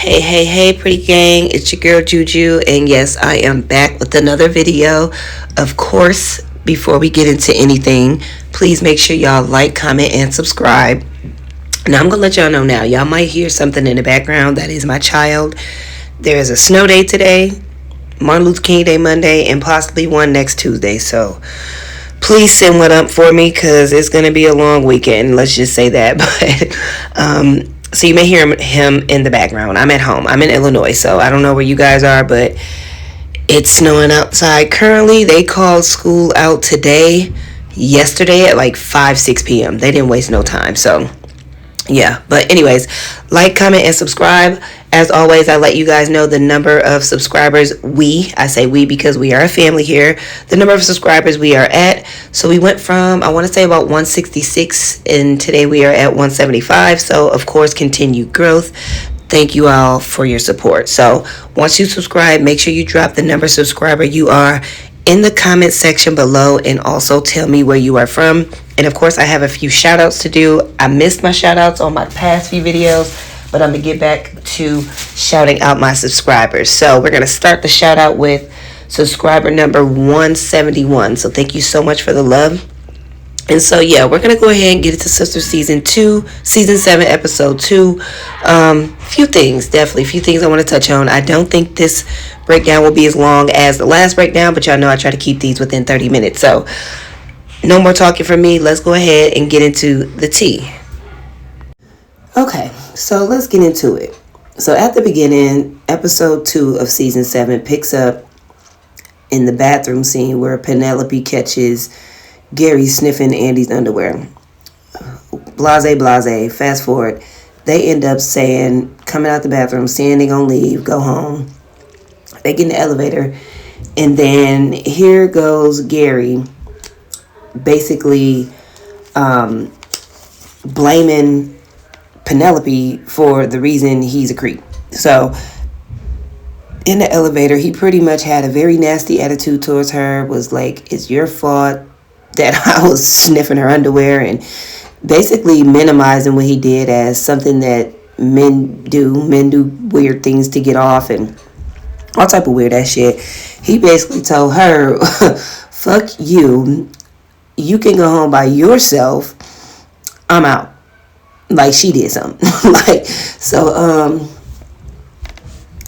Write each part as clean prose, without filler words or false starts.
Hey, pretty gang, it's your girl Juju, and yes, I am back with another video. Of course, before we get into anything, please make sure y'all like, comment, and subscribe. Now, I'm gonna let y'all know now, y'all might hear something in the background. That is my child. There is a snow day today, Martin Luther King Day Monday, and possibly one next Tuesday, so please send one up for me because it's gonna be a long weekend, let's just say that. So you may hear him in the background. I'm at home. I'm in Illinois, so I don't know where you guys are, but it's snowing outside currently. They called school out yesterday at like 6 p.m. They didn't waste no time, so yeah. But anyways, like, comment, and subscribe. As always, I let you guys know the number of subscribers I say we because we are a family here, the number of subscribers we are at. So we went from, I want to say, about 166, and today we are at 175. So of course, continued growth. Thank you all for your support. So once you subscribe, make sure you drop the number of subscriber you are in the comment section below, and also tell me where you are from. And of course, I have a few shout outs to do. I missed my shout outs on my past few videos, but I'm gonna get back to shouting out my subscribers. So we're gonna start the shout out with subscriber number 171. So thank you so much for the love. And so yeah, we're gonna go ahead and get into Sisters season 7, episode 2. Few things I want to touch on. I don't think this breakdown will be as long as the last breakdown, but y'all know I try to keep these within 30 minutes. So no more talking from me. Let's go ahead and get into the tea. Okay, so let's get into it. So at the beginning, episode 2 of season 7 picks up in the bathroom scene where Penelope catches Gary sniffing Andy's underwear. Blase. Fast forward. They end up coming out the bathroom, saying they're going to leave, go home. They get in the elevator. And then here goes Gary basically blaming Penelope for the reason he's a creep. So in the elevator, he pretty much had a very nasty attitude towards her, was like, it's your fault that I was sniffing her underwear, and basically minimizing what he did as something that men do. Men do weird things to get off and all type of weird ass shit. He basically told her, fuck you. You can go home by yourself. I'm out. Like she did something.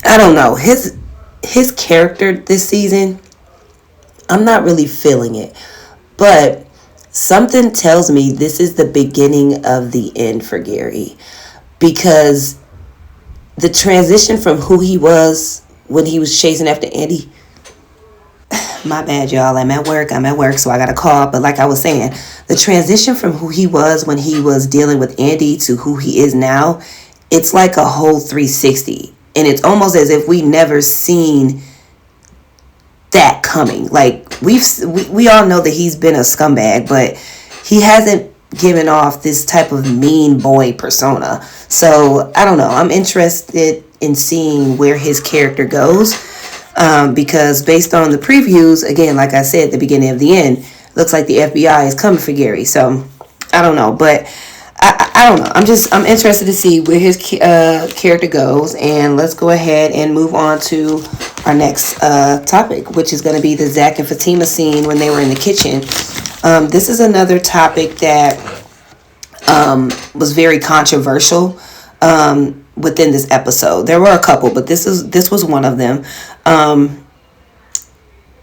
I don't know. His character this season, I'm not really feeling it. But something tells me this is the beginning of the end for Gary, because the transition from who he was when he was chasing after Andy. My bad, y'all. I'm at work, so I got a call. But like I was saying, the transition from who he was when he was dealing with Andy to who he is now, it's like a whole 360. And it's almost as if we never seen that coming. Like we all know that he's been a scumbag, but he hasn't given off this type of mean boy persona. So I don't know. I'm interested in seeing where his character goes, because based on the previews, again, like I said at the beginning of the end, looks like the FBI is coming for Gary. So I don't know, but I don't know. I'm interested to see where his character goes, and let's go ahead and move on to our next topic, which is going to be the Zach and Fatima scene when they were in the kitchen. This is another topic that was very controversial within this episode. There were a couple, but this was one of them.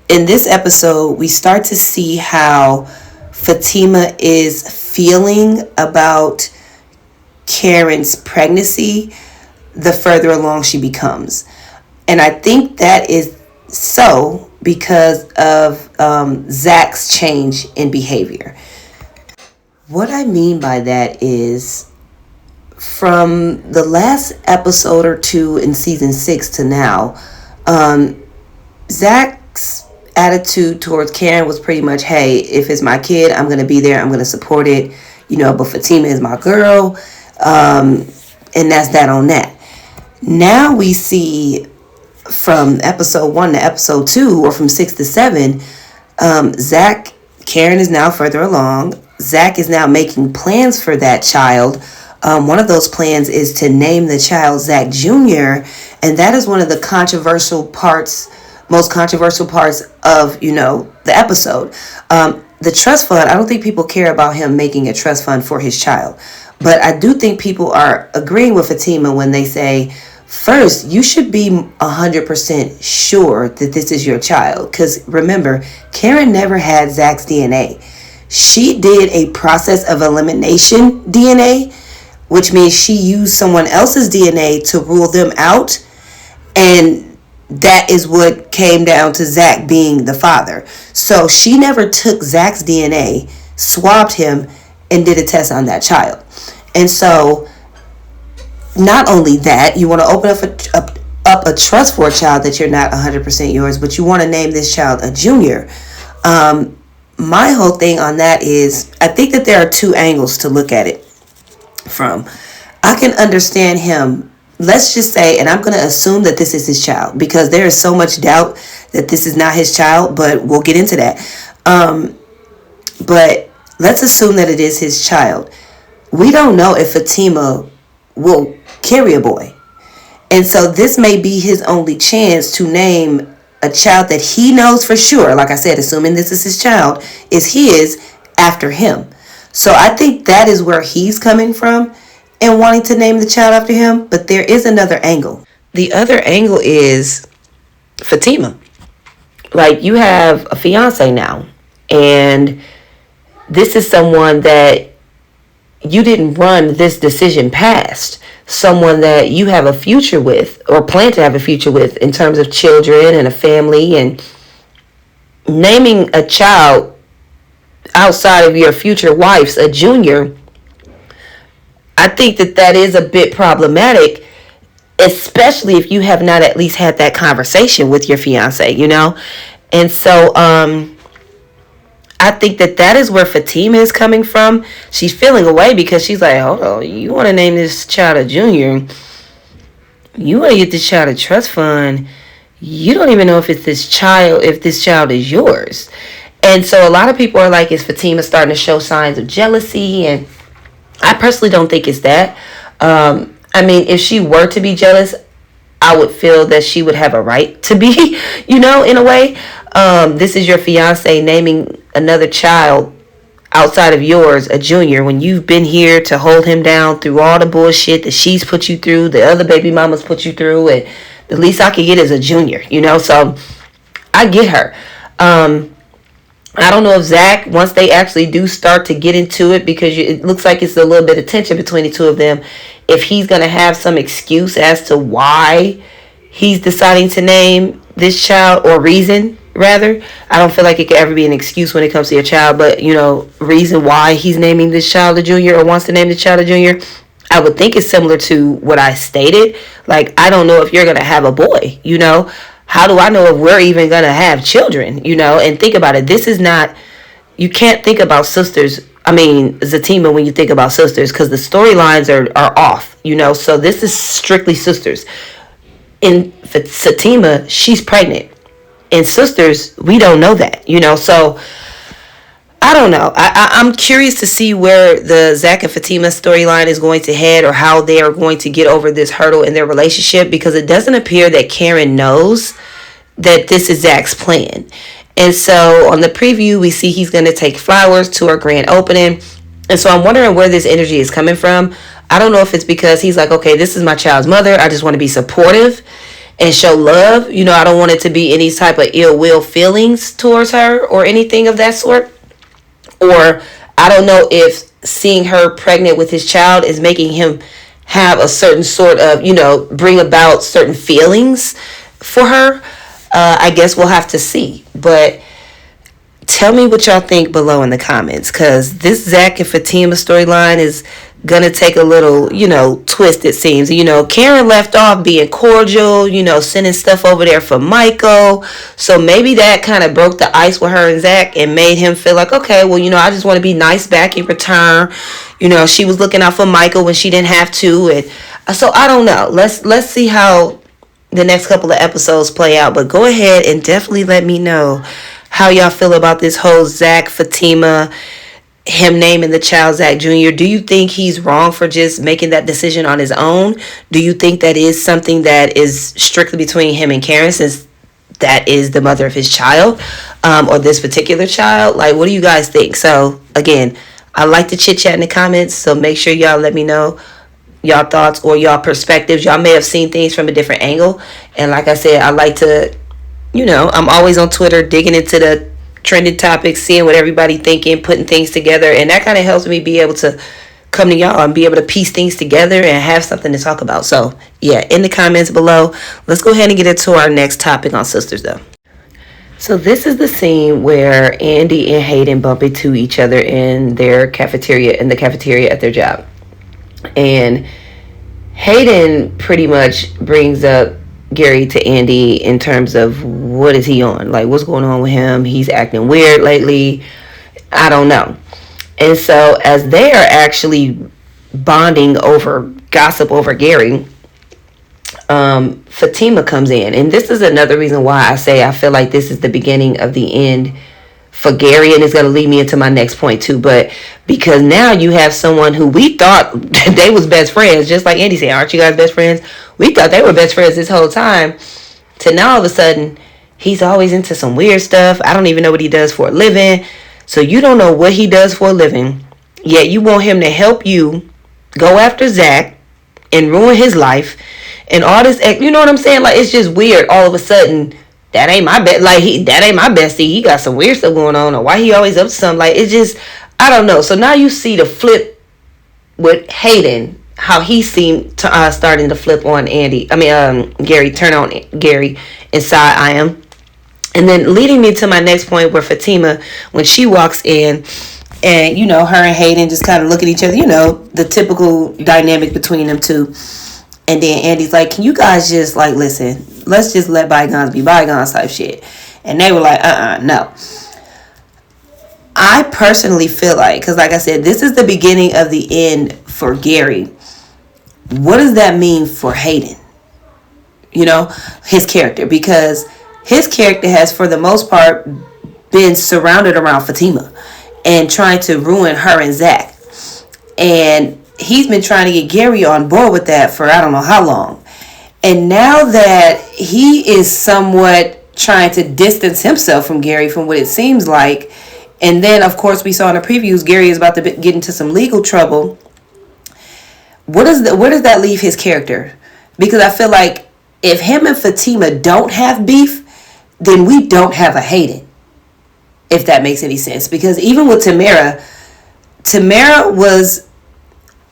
In this episode, we start to see how Fatima is feeling about Karen's pregnancy the further along she becomes. And I think that is so because of Zach's change in behavior. What I mean by that is, from the last episode or two in season 6 to now, Zach's attitude towards Karen was pretty much, hey, if it's my kid, I'm going to be there, I'm going to support it, but Fatima is my girl, and that's that on that. Now we see from episode 1 to episode 2, or from 6 to 7, Karen is now further along. Zach is now making plans for that child, One of those plans is to name the child Zach Jr., and that is one of the most controversial parts of, the episode. The trust fund, I don't think people care about him making a trust fund for his child. But I do think people are agreeing with Fatima when they say, first, you should be 100% sure that this is your child. Because remember, Karen never had Zach's DNA. She did a process of elimination DNA, which means she used someone else's DNA to rule them out. And that is what came down to Zach being the father. So she never took Zach's DNA, swabbed him, and did a test on that child. And so, not only that, you want to open up a trust for a child that you're not 100% yours, but you want to name this child a junior. My whole thing on that is, I think that there are two angles to look at it from. I can understand him. Let's just say, and I'm going to assume that this is his child, because there is so much doubt that this is not his child, but we'll get into that. But let's assume that it is his child. We don't know if Fatima will carry a boy. And so this may be his only chance to name a child that he knows for sure, like I said, assuming this is his child, is his after him. So I think that is where he's coming from and wanting to name the child after him. But there is another angle. The other angle is Fatima. Like, you have a fiance now, and this is someone that you didn't run this decision past. Someone that you have a future with, or plan to have a future with, in terms of children and a family. And naming a child outside of your future wife's a junior, I think that is a bit problematic, especially if you have not at least had that conversation with your fiance, And so, I think that is where Fatima is coming from. She's feeling away because she's like, hold on, you want to name this child a junior? You want to get this child a trust fund? You don't even know if this child is yours. And so a lot of people are like, is Fatima starting to show signs of jealousy? And I personally don't think it's that. If she were to be jealous, I would feel that she would have a right to be, in a way. This is your fiance naming another child outside of yours a junior when you've been here to hold him down through all the bullshit that she's put you through, the other baby mamas put you through, and the least I could get is a junior, So I get her. I don't know if Zach, once they actually do start to get into it, because it looks like it's a little bit of tension between the two of them, if he's going to have some excuse as to why he's deciding to name this child, or reason, rather. I don't feel like it could ever be an excuse when it comes to your child, but, reason why he's naming this child a junior, or wants to name the child a junior, I would think it's similar to what I stated. Like, I don't know if you're going to have a boy, How do I know if we're even going to have children, And think about it. This is not, you can't think about Sisters, Zatima, when you think about Sisters, because the storylines are off, So this is strictly Sisters. In Fatima, she's pregnant. In Sisters, we don't know that, So I don't know. I'm curious to see where the Zach and Fatima storyline is going to head, or how they are going to get over this hurdle in their relationship, because it doesn't appear that Karen knows that this is Zach's plan. And so on the preview, we see he's going to take flowers to our grand opening. And so I'm wondering where this energy is coming from. I don't know if it's because he's like, okay, this is my child's mother. I just want to be supportive and show love. I don't want it to be any type of ill will feelings towards her or anything of that sort. Or I don't know if seeing her pregnant with his child is making him have a certain sort of, bring about certain feelings for her. I guess we'll have to see. But tell me what y'all think below in the comments, because this Zach and Fatima storyline is gonna take a little, twist, it seems. Karen left off being cordial, sending stuff over there for Michael. So maybe that kind of broke the ice with her and Zach and made him feel like, okay, well, I just want to be nice back in return. She was looking out for Michael when she didn't have to. And so I don't know. Let's see how the next couple of episodes play out. But go ahead and definitely let me know how y'all feel about this whole Zach, Fatima, him naming the child Zach Jr., do you think he's wrong for just making that decision on his own? Do you think that is something that is strictly between him and Karen, since that is the mother of his child, or this particular child? Like, what do you guys think? So again, I like to chit chat in the comments, so make sure y'all let me know y'all thoughts or y'all perspectives. Y'all may have seen things from a different angle, and like I said, I like to, I'm always on Twitter digging into the trending topics, seeing what everybody thinking, putting things together, and that kind of helps me be able to come to y'all and be able to piece things together and have something to talk about. So yeah, in the comments below, let's go ahead and get into our next topic on Sisters though. So this is the scene where Andy and Hayden bump into each other in the cafeteria at their job. And Hayden pretty much brings up Gary to Andy in terms of what is he on? Like, what's going on with him? He's acting weird lately. I don't know. And so as they are actually bonding over gossip over Gary, Fatima comes in. And this is another reason why I say I feel like this is the beginning of the end for Gary, and it's going to lead me into my next point too. But because now you have someone who we thought they was best friends, just like Andy said, aren't you guys best friends? We thought they were best friends this whole time, to now all of a sudden he's always into some weird stuff. I don't even know what he does for a living. So you don't know what he does for a living, yet you want him to help you go after Zach and ruin his life and all this. You know what I'm saying? Like, it's just weird. All of a sudden, that ain't my that ain't my bestie. He got some weird stuff going on, or why he always up to something. Like, it's just, I don't know. So now you see the flip with Hayden, how he seemed to starting to flip on Gary, turn on Gary inside I am. And then leading me to my next point, where Fatima, when she walks in, and her and Hayden just kind of look at each other, the typical dynamic between them two. And then Andy's like, can you guys just listen, let's just let bygones be bygones type shit. And they were like, no. I personally feel like, because like I said, this is the beginning of the end for Gary. What does that mean for Hayden? His character, because his character has, for the most part, been surrounded around Fatima and trying to ruin her and Zach. And he's been trying to get Gary on board with that for I don't know how long. And now that he is somewhat trying to distance himself from Gary, from what it seems like, and then, of course, we saw in the previews, Gary is about to get into some legal trouble. Where does that leave his character? Because I feel like if him and Fatima don't have beef, then we don't have a Hayden, if that makes any sense. Because even with Tamara was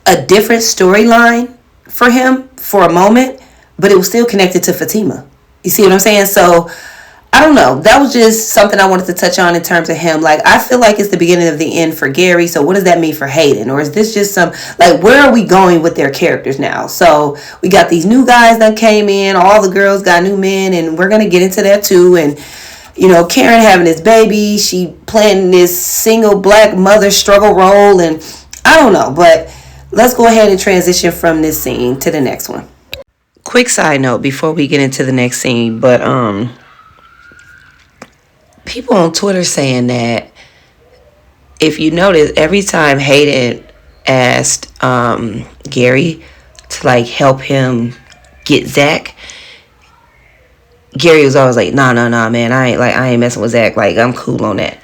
a different storyline for him for a moment, but it was still connected to Fatima. You see what I'm saying? So I don't know. That was just something I wanted to touch on in terms of him. Like, I feel like it's the beginning of the end for Gary. So what does that mean for Hayden? Or is this just where are we going with their characters now? So we got these new guys that came in. All the girls got new men, and we're going to get into that too. And, Karen having this baby. She playing this single black mother struggle role. And I don't know. But let's go ahead and transition from this scene to the next one. Quick side note before we get into the next scene. But, people on Twitter saying that, if you notice, every time Hayden asked Gary to help him get Zach, Gary was always like, nah, man, I ain't messing with Zach. I'm cool on that.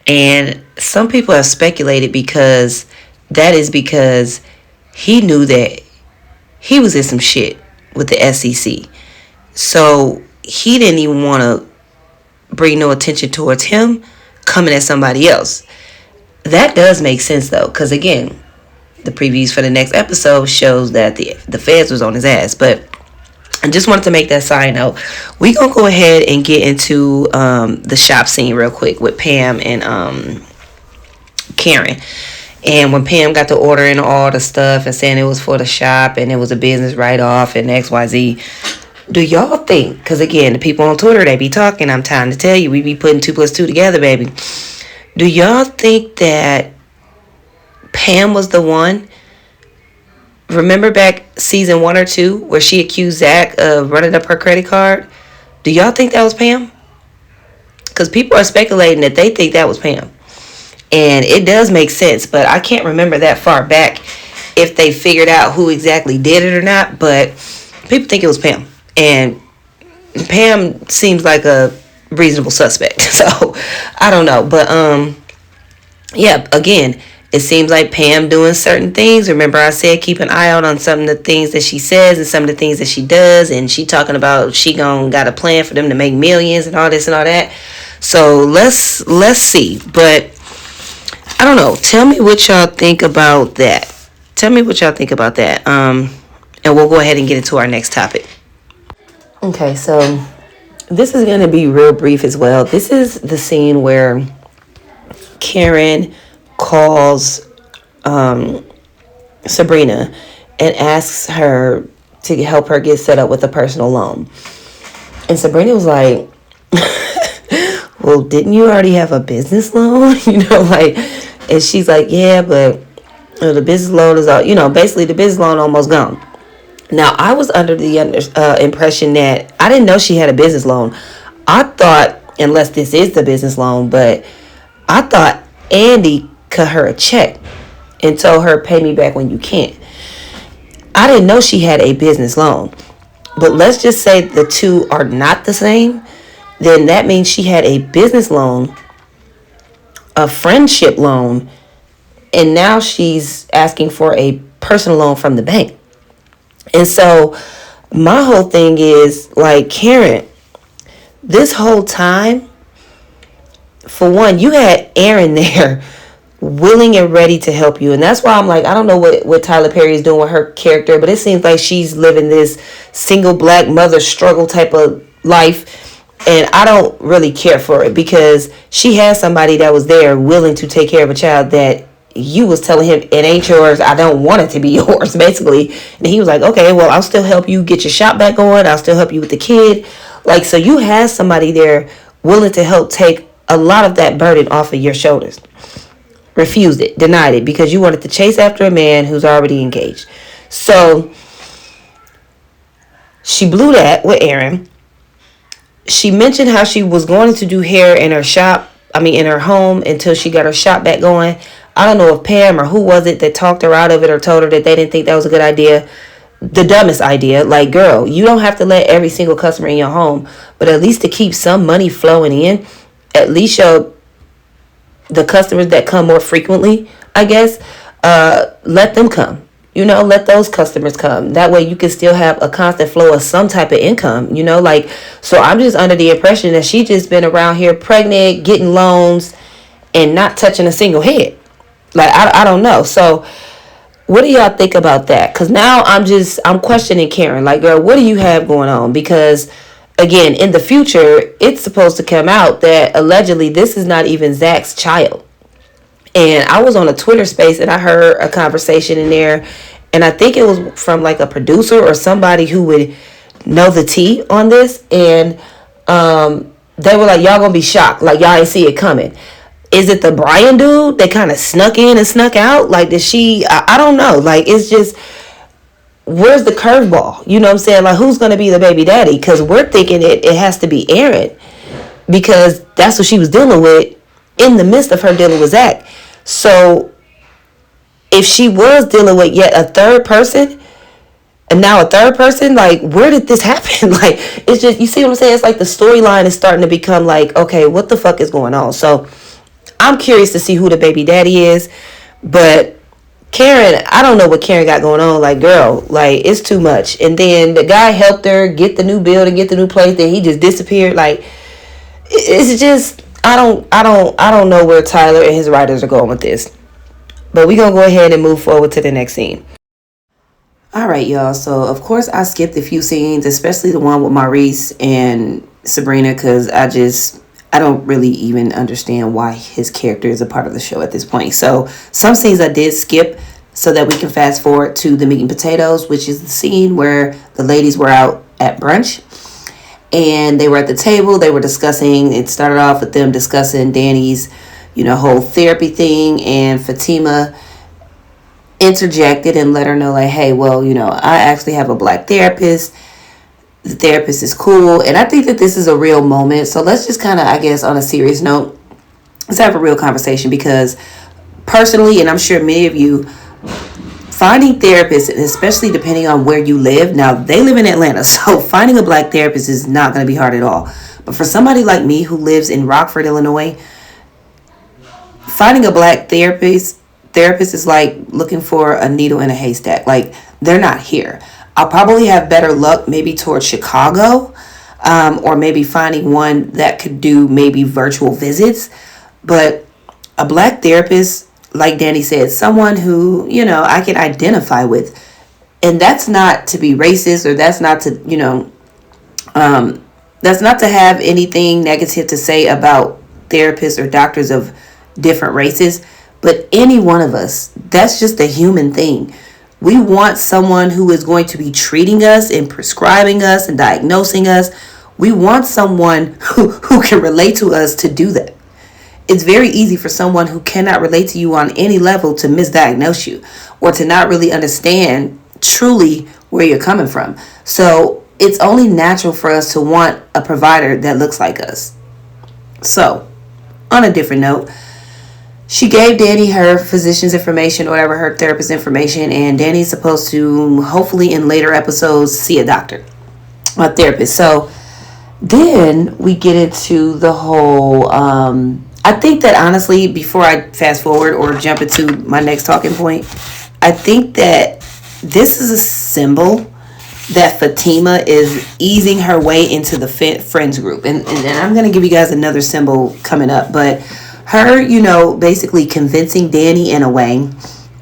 And some people have speculated because he knew that he was in some shit with the SEC. So he didn't even want to bring no attention towards him coming at somebody else. That does make sense though, because again, the previews for the next episode shows that the feds was on his ass. But I just wanted to make that side note. We gonna go ahead and get into the shop scene real quick with Pam and Karen. And when Pam got to ordering all the stuff and saying it was for the shop and it was a business write-off and XYZ, do y'all think, because again, the people on Twitter, they be talking, I'm trying to tell you, we be putting 2 + 2 together, baby. Do y'all think that Pam was the one? Remember back season 1 or 2 where she accused Zach of running up her credit card? Do y'all think that was Pam? Because people are speculating that they think that was Pam. And it does make sense, but I can't remember that far back if they figured out who exactly did it or not. But people think it was Pam. And Pam seems like a reasonable suspect. So I don't know. But yeah, again, it seems like Pam doing certain things. Remember I said keep an eye out on some of the things that she says and some of the things that she does. And she talking about she got a plan for them to make millions and all this and all that. So let's see. But I don't know. Tell me what y'all think about that. And we'll go ahead and get into our next topic. Okay, so this is going to be real brief as well. This is the scene where Karen calls Sabrina and asks her to help her get set up with a personal loan. And Sabrina was like, well, didn't you already have a business loan? And she's like, yeah, but the business loan is all, basically the business loan almost gone. Now, I was under the impression that I didn't know she had a business loan. I thought, unless this is the business loan, but I thought Andy cut her a check and told her, pay me back when you can. I didn't know she had a business loan. But let's just say the two are not the same. Then that means she had a business loan, a friendship loan, and now she's asking for a personal loan from the bank. And so my whole thing is, like, Karen, this whole time, for one, you had Aaron there willing and ready to help you. And that's why I'm like, I don't know what Tyler Perry is doing with her character, but it seems like she's living this single black mother struggle type of life. And I don't really care for it because she has somebody that was there willing to take care of a child that you was telling him it ain't yours. I don't want it to be yours, basically. And he was like, okay, well, I'll still help you get your shop back going. I'll still help you with the kid. Like, so you have somebody there willing to help take a lot of that burden off of your shoulders. Refused it, denied it, because you wanted to chase after a man who's already engaged. So she blew that with Aaron. She mentioned how she was going to do hair in her home until she got her shop back going. I don't know if Pam or who was it that talked her out of it or told her that they didn't think that was a good idea. The dumbest idea. Like, girl, you don't have to let every single customer in your home, but at least to keep some money flowing in, at least show the customers that come more frequently, I guess, let them come. Let those customers come. That way you can still have a constant flow of some type of income, so I'm just under the impression that she just been around here pregnant, getting loans, and not touching a single head. Like, I don't know. So what do y'all think about that? Because now I'm questioning Karen. Like, girl, what do you have going on? Because, again, in the future, it's supposed to come out that allegedly this is not even Zach's child. And I was on a Twitter space and I heard a conversation in there. And I think it was from like a producer or somebody who would know the tea on this. And they were like, y'all gonna be shocked. Like, y'all ain't see it coming. Is it the Brian dude that kind of snuck in and snuck out? Like, did she? I don't know. Like, it's just, where's the curveball? You know what I'm saying? Like, who's going to be the baby daddy? Because we're thinking it has to be Aaron. Because that's what she was dealing with in the midst of her dealing with Zach. So, if she was dealing with yet a third person, and now a third person, like, where did this happen? Like, it's just, you see what I'm saying? It's like the storyline is starting to become like, okay, what the fuck is going on? So, I'm curious to see who the baby daddy is. But Karen, I don't know what Karen got going on. Like, girl, like, it's too much. And then the guy helped her get the new building, get the new place. Then he just disappeared. Like, it's just, I don't know where Tyler and his writers are going with this. But we're going to go ahead and move forward to the next scene. All right, y'all. So, of course, I skipped a few scenes, especially the one with Maurice and Sabrina, because I don't really even understand why his character is a part of the show at this point. So some scenes I did skip so that we can fast forward to the meat and potatoes, which is the scene where the ladies were out at brunch and they were at the table. They were discussing, it started off with them discussing Danny's, whole therapy thing, and Fatima interjected and let her know, like, hey, well, I actually have a black therapist. The therapist is cool. And I think that this is a real moment. So let's just kind of, I guess, on a serious note, let's have a real conversation, because personally, and I'm sure many of you, finding therapists, and especially depending on where you live. Now, they live in Atlanta, so finding a black therapist is not going to be hard at all. But for somebody like me who lives in Rockford, Illinois, finding a black therapist is like looking for a needle in a haystack. Like, they're not here. I'll probably have better luck maybe towards Chicago, or maybe finding one that could do maybe virtual visits. But a black therapist, like Danny said, someone who, I can identify with. And that's not to be racist, or that's not to, that's not to have anything negative to say about therapists or doctors of different races. But any one of us, that's just a human thing. We want someone who is going to be treating us and prescribing us and diagnosing us. We want someone who can relate to us to do that. It's very easy for someone who cannot relate to you on any level to misdiagnose you, or to not really understand truly where you're coming from. So it's only natural for us to want a provider that looks like us. So, on a different note, she gave Danny her physician's information, or whatever, her therapist's information, and Danny's supposed to, hopefully in later episodes, see a therapist. So then we get into the whole, I think that honestly, before I fast forward or jump into my next talking point, I think that this is a symbol that Fatima is easing her way into the friends group. And I'm going to give you guys another symbol coming up, but her, basically convincing Danny in a way,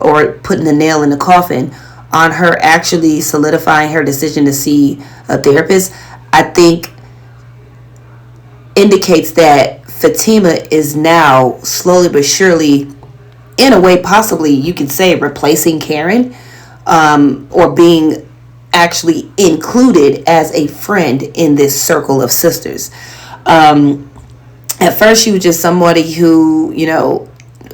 or putting the nail in the coffin on her actually solidifying her decision to see a therapist, I think indicates that Fatima is now slowly but surely, in a way, possibly you could say, replacing Karen, or being actually included as a friend in this circle of sisters. At first, she was just somebody who,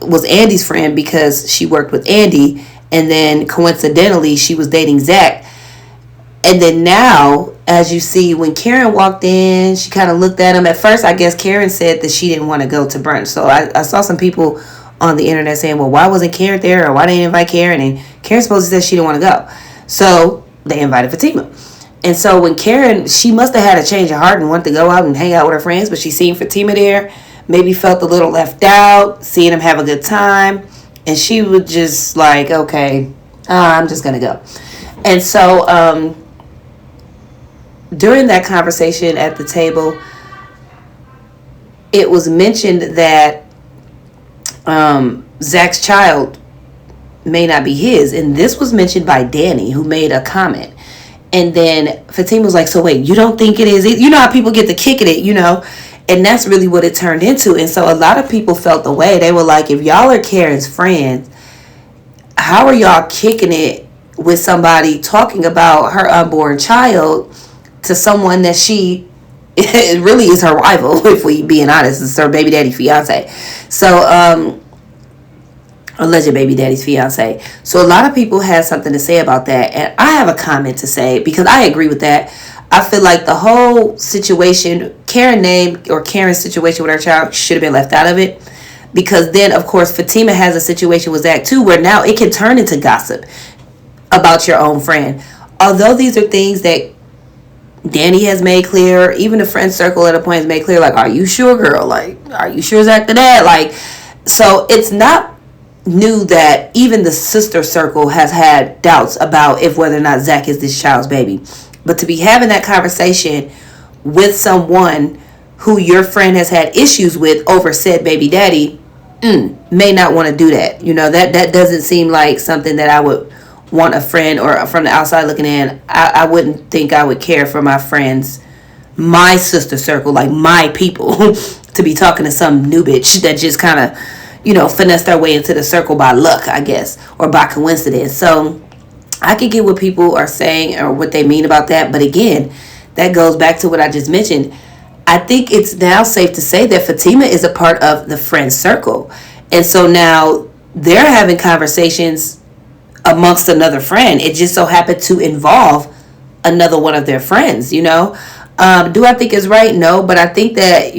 was Andy's friend because she worked with Andy. And then coincidentally, she was dating Zach. And then now, as you see, when Karen walked in, she kind of looked at him. At first, I guess Karen said that she didn't want to go to brunch. So I saw some people on the internet saying, well, why wasn't Karen there? Or why didn't they invite Karen? And Karen supposedly said she didn't want to go. So they invited Fatima. And so when Karen, she must have had a change of heart and wanted to go out and hang out with her friends, but she seen Fatima there, maybe felt a little left out, seeing him have a good time, and she was just like, okay, I'm just going to go. And so during that conversation at the table, it was mentioned that Zach's child may not be his, and this was mentioned by Danny, who made a comment. And then Fatima was like, so wait, you don't think it is? You know how people get to kicking it, And that's really what it turned into. And so a lot of people felt the way. They were like, if y'all are Karen's friends, how are y'all kicking it with somebody talking about her unborn child to someone that she it really is her rival, if we being honest. It's her baby daddy fiance. So, alleged baby daddy's fiance. So a lot of people had something to say about that, and I have a comment to say, because I agree with that. I feel like the whole situation, Karen's situation with her child, should have been left out of it, because then of course Fatima has a situation with Zach too, where now it can turn into gossip about your own friend. Although these are things that Danny has made clear, even the friend circle at a point has made clear, like, are you sure, girl? Like, are you sure Zach did that? Like, so it's not new that even the sister circle has had doubts about if whether or not Zach is this child's baby. But to be having that conversation with someone who your friend has had issues with over said baby daddy, may not want to do that. That doesn't seem like something that I would want a friend, or from the outside looking in, I wouldn't think I would care for my friends, my sister circle, like my people, to be talking to some new bitch that just kind of, finessed their way into the circle by luck, I guess, or by coincidence. So I can get what people are saying or what they mean about that. But again, that goes back to what I just mentioned. I think it's now safe to say that Fatima is a part of the friend circle. And so now they're having conversations amongst another friend. It just so happened to involve another one of their friends, Do I think it's right? No. But I think that,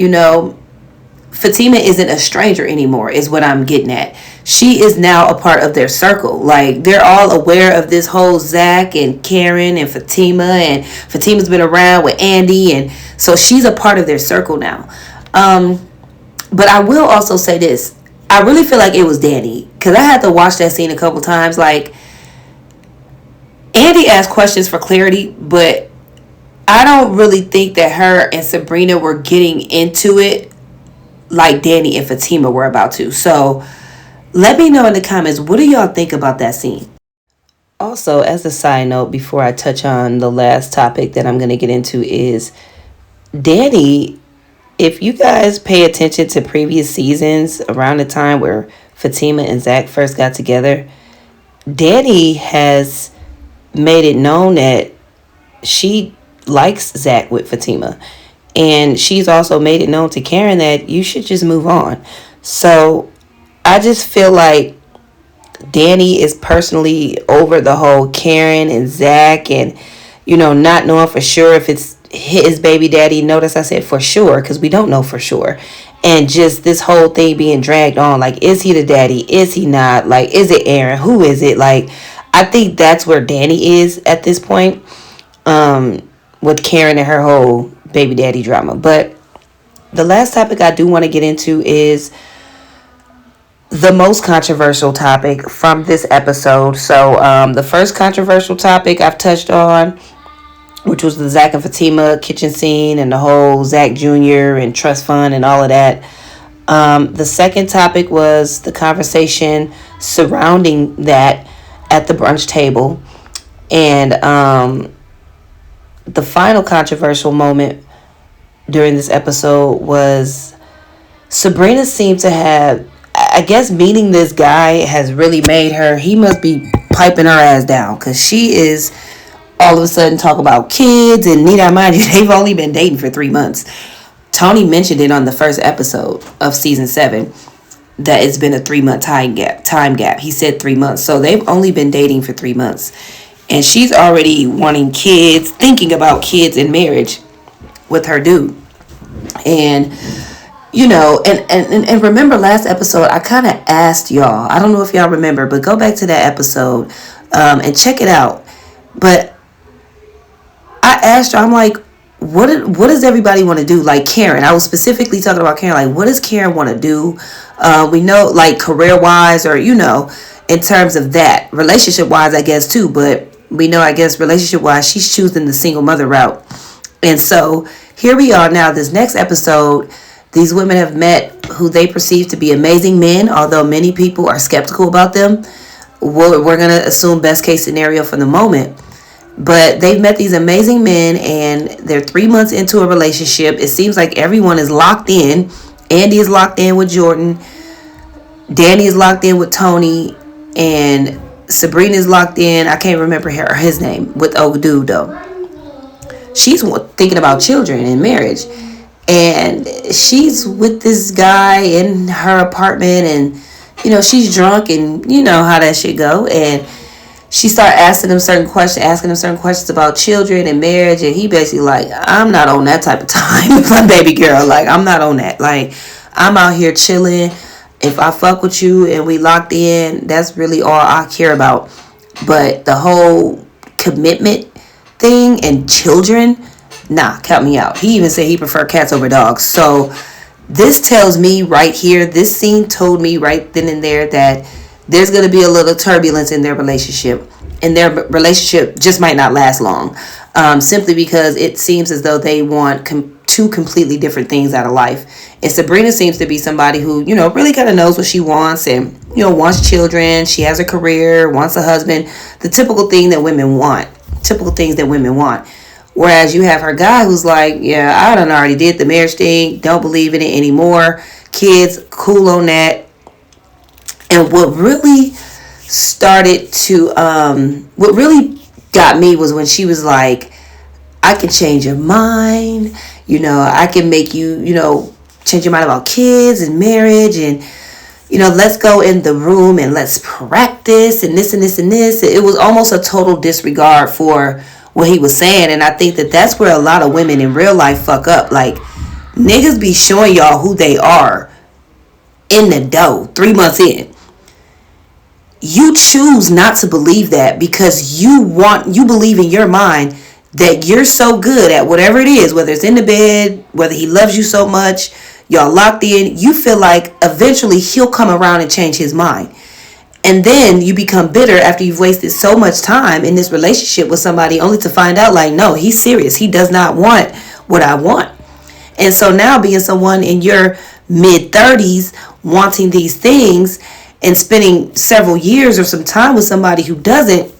Fatima isn't a stranger anymore, is what I'm getting at. She is now a part of their circle. Like, they're all aware of this whole Zach and Karen and Fatima, and Fatima's been around with Andy, and so she's a part of their circle now. But I will also say this. I really feel like it was Danny, because I had to watch that scene a couple times. Like, Andy asked questions for clarity, but I don't really think that her and Sabrina were getting into it like Danny and Fatima were about to. So let me know in the comments, what do y'all think about that scene? Also, as a side note, before I touch on the last topic that I'm going to get into, is Danny, if you guys pay attention to previous seasons around the time where Fatima and Zach first got together, Danny has made it known that she likes Zach with Fatima. And she's also made it known to Karen that you should just move on. So I just feel like Danny is personally over the whole Karen and Zach and, not knowing for sure if it's his baby daddy. Notice I said for sure, because we don't know for sure. And just this whole thing being dragged on. Like, is he the daddy? Is he not? Like, is it Aaron? Who is it? Like, I think that's where Danny is at this point. With Karen and her whole baby daddy drama. But the last topic I do want to get into is the most controversial topic from this episode. So the first controversial topic I've touched on, which was the Zach and Fatima kitchen scene and the whole Zach Jr. and trust fund and all of that. The second topic was the conversation surrounding that at the brunch table. And the final controversial moment during this episode was Sabrina seemed to have, I guess, meeting this guy has really made her, he must be piping her ass down, because she is all of a sudden talk about kids. And need I mind you, they've only been dating for 3 months. Tony mentioned it on the first episode of season 7 that it's been a 3-month time gap. He said 3 months. So they've only been dating for 3 months. And she's already wanting kids, thinking about kids and marriage with her dude. And, and remember last episode, I kind of asked y'all, I don't know if y'all remember, but go back to that episode and check it out. But I asked y'all, I'm like, what does everybody want to do? Like Karen, I was specifically talking about Karen, like, what does Karen want to do? We know, like, career-wise or, in terms of that. Relationship-wise, I guess, too, but we know, I guess, relationship-wise, she's choosing the single mother route. And so here we are now, this next episode. These women have met who they perceive to be amazing men, although many people are skeptical about them. We're going to assume best case scenario for the moment. But they've met these amazing men, and they're 3 months into a relationship. It seems like everyone is locked in. Andy is locked in with Jordan. Danny is locked in with Tony. And Sabrina is locked in, I can't remember his name, with old dude though. She's thinking about children and marriage. And she's with this guy in her apartment, and, she's drunk, and you know how that shit go. And she started asking him certain questions about children and marriage. And he basically like, I'm not on that type of time with my baby girl. Like, I'm not on that. Like, I'm out here chilling. If I fuck with you and we locked in, that's really all I care about. But the whole commitment thing and children, nah, count me out. He even said he preferred cats over dogs. So this tells me right here, this scene told me right then and there that there's going to be a little turbulence in their relationship. And their relationship just might not last long. Simply because it seems as though they want two completely different things out of life. And Sabrina seems to be somebody who, really kind of knows what she wants and, wants children. She has a career, wants a husband. The typical thing that women want. Typical things that women want. Whereas you have her guy who's like, yeah, I done already did the marriage thing. Don't believe in it anymore. Kids, cool on that. And what really got me was when she was like, I can change your mind. I can make you, change your mind about kids and marriage, and let's go in the room and let's practice and this and this and this. It was almost a total disregard for what he was saying. And I think that that's where a lot of women in real life fuck up. Like, Niggas be showing y'all who they are in the dough 3 months in. You choose not to believe that because you believe in your mind that you're so good at whatever it is, whether it's in the bed, whether he loves you so much, y'all locked in, you feel like eventually he'll come around and change his mind. And then you become bitter after you've wasted so much time in this relationship with somebody only to find out like, no, he's serious. He does not want what I want. And so now being someone in your mid 30s wanting these things and spending several years or some time with somebody who doesn't,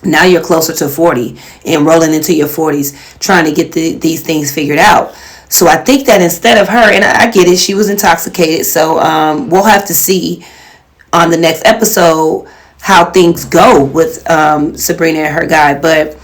now you're closer to 40 and rolling into your 40s trying to get these things figured out. So I think that instead of her, and I get it, she was intoxicated. So we'll have to see on the next episode how things go with Sabrina and her guy. But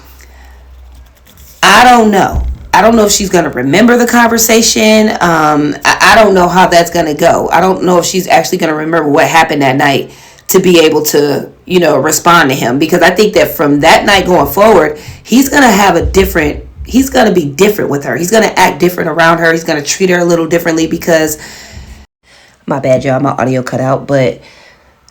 I don't know. I don't know if she's going to remember the conversation. I don't know how that's going to go. I don't know if she's actually going to remember what happened that night to be able to, respond to him. Because I think that from that night going forward, he's going to have he's going to be different with her. He's going to act different around her. He's going to treat her a little differently because, my bad, y'all, my audio cut out, but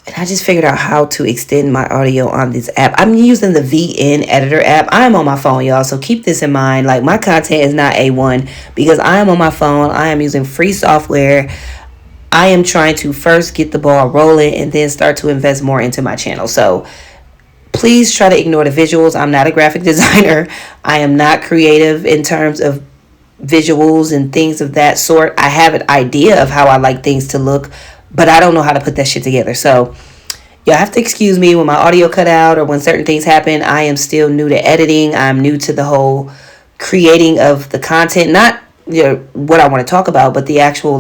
and I just figured out how to extend my audio on this app. I'm using the VN editor app. I am on my phone, y'all, so keep this in mind. Like, my content is not A1 because I am on my phone. I am using free software. I am trying to first get the ball rolling and then start to invest more into my channel. So please try to ignore the visuals. I'm not a graphic designer. I am not creative in terms of visuals and things of that sort. I have an idea of how I like things to look, but I don't know how to put that shit together. So y'all have to excuse me when my audio cut out or when certain things happen. I am still new to editing. I'm new to the whole creating of the content. Not what I want to talk about, but the actual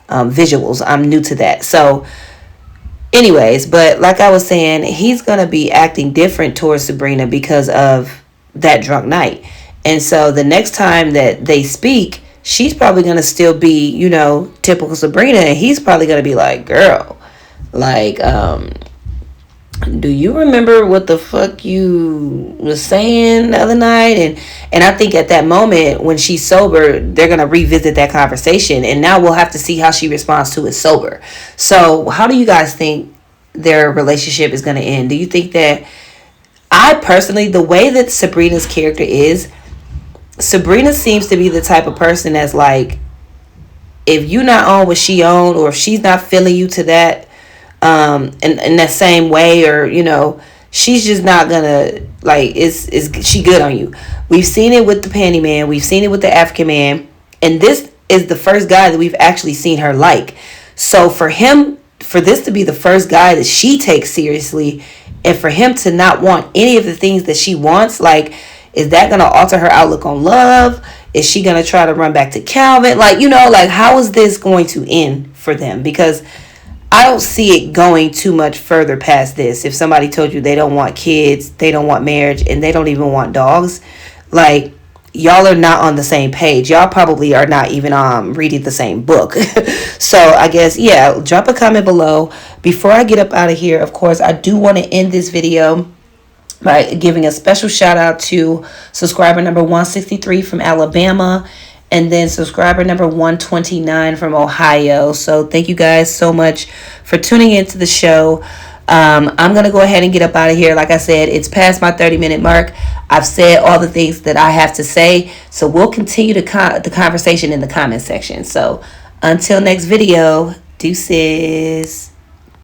visuals. I'm new to that. So anyways, but like I was saying, he's going to be acting different towards Sabrina because of that drunk night. And so the next time that they speak, she's probably going to still be, typical Sabrina. And he's probably going to be like, girl, do you remember what the fuck you was saying the other night? And I think at that moment when she's sober, they're going to revisit that conversation. And now we'll have to see how she responds to it sober. So how do you guys think their relationship is going to end? Do you think that, I personally, the way that Sabrina's character is, Sabrina seems to be the type of person that's like, if you not on what she on, or if she's not feeling you to that, in that same way, or she's just not gonna is she good on you. We've seen it with the Panty Man, we've seen it with the African Man, and this is the first guy that we've actually seen her like. So for this to be the first guy that she takes seriously, and for him to not want any of the things that she wants, is that going to alter her outlook on love? Is she going to try to run back to Calvin? How is this going to end for them? Because I don't see it going too much further past this. If somebody told you they don't want kids, they don't want marriage, and they don't even want dogs, y'all are not on the same page. Y'all probably are not even reading the same book. So I guess, yeah, drop a comment below. Before I get up out of here, of course, I do want to end this video by giving a special shout out to subscriber number 163 from Alabama, and then subscriber number 129 from Ohio. So thank you guys so much for tuning into the show. I'm going to go ahead and get up out of here. Like I said, it's past my 30-minute mark. I've said all the things that I have to say. So we'll continue the conversation in the comment section. So until next video, deuces.